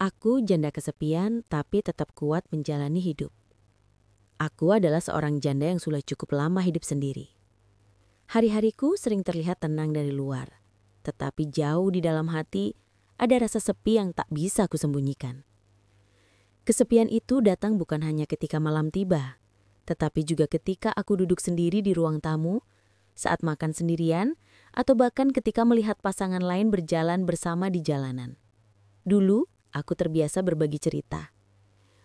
Aku janda kesepian tapi tetap kuat menjalani hidup. Aku adalah seorang janda yang sudah cukup lama hidup sendiri. Hari-hariku sering terlihat tenang dari luar, tetapi jauh di dalam hati ada rasa sepi yang tak bisa kusembunyikan. Kesepian itu datang bukan hanya ketika malam tiba, tetapi juga ketika aku duduk sendiri di ruang tamu, saat makan sendirian, atau bahkan ketika melihat pasangan lain berjalan bersama di jalanan. Dulu, aku terbiasa berbagi cerita,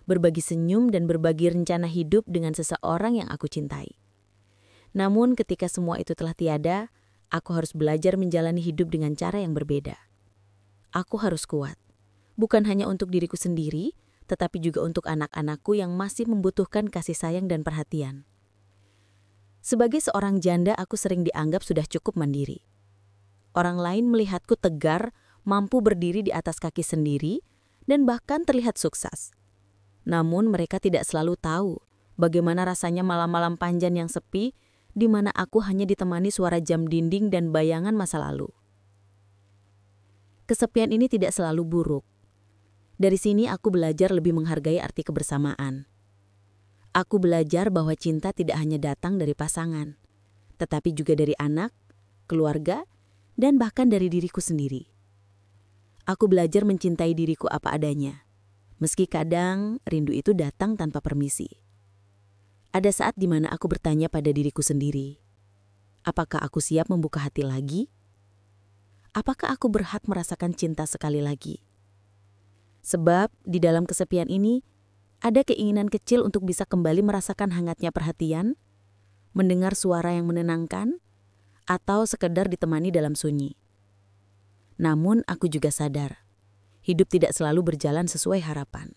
berbagi senyum dan berbagi rencana hidup dengan seseorang yang aku cintai. Namun ketika semua itu telah tiada, aku harus belajar menjalani hidup dengan cara yang berbeda. Aku harus kuat, bukan hanya untuk diriku sendiri, tetapi juga untuk anak-anakku yang masih membutuhkan kasih sayang dan perhatian. Sebagai seorang janda, aku sering dianggap sudah cukup mandiri. Orang lain melihatku tegar, mampu berdiri di atas kaki sendiri, dan bahkan terlihat sukses. Namun mereka tidak selalu tahu bagaimana rasanya malam-malam panjang yang sepi, di mana aku hanya ditemani suara jam dinding dan bayangan masa lalu. Kesepian ini tidak selalu buruk. Dari sini aku belajar lebih menghargai arti kebersamaan. Aku belajar bahwa cinta tidak hanya datang dari pasangan, tetapi juga dari anak, keluarga, dan bahkan dari diriku sendiri. Aku belajar mencintai diriku apa adanya, meski kadang rindu itu datang tanpa permisi. Ada saat di mana aku bertanya pada diriku sendiri, apakah aku siap membuka hati lagi? Apakah aku berhak merasakan cinta sekali lagi? Sebab di dalam kesepian ini, ada keinginan kecil untuk bisa kembali merasakan hangatnya perhatian, mendengar suara yang menenangkan, atau sekedar ditemani dalam sunyi. Namun aku juga sadar, hidup tidak selalu berjalan sesuai harapan.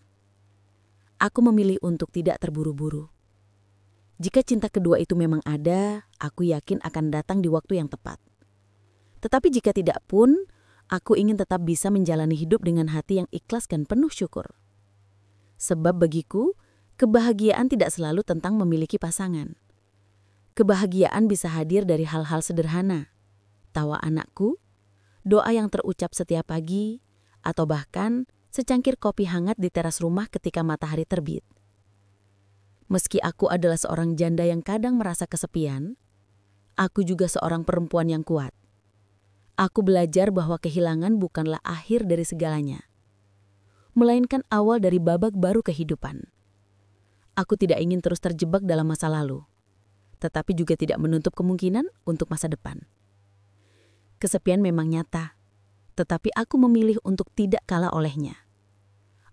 Aku memilih untuk tidak terburu-buru. Jika cinta kedua itu memang ada, aku yakin akan datang di waktu yang tepat. Tetapi jika tidak pun, aku ingin tetap bisa menjalani hidup dengan hati yang ikhlas dan penuh syukur. Sebab bagiku, kebahagiaan tidak selalu tentang memiliki pasangan. Kebahagiaan bisa hadir dari hal-hal sederhana, tawa anakku, doa yang terucap setiap pagi, atau bahkan secangkir kopi hangat di teras rumah ketika matahari terbit. Meski aku adalah seorang janda yang kadang merasa kesepian, aku juga seorang perempuan yang kuat. Aku belajar bahwa kehilangan bukanlah akhir dari segalanya, melainkan awal dari babak baru kehidupan. Aku tidak ingin terus terjebak dalam masa lalu, tetapi juga tidak menutup kemungkinan untuk masa depan. Kesepian memang nyata, tetapi aku memilih untuk tidak kalah olehnya.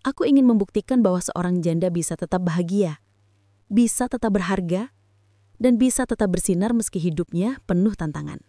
Aku ingin membuktikan bahwa seorang janda bisa tetap bahagia, bisa tetap berharga, dan bisa tetap bersinar meski hidupnya penuh tantangan.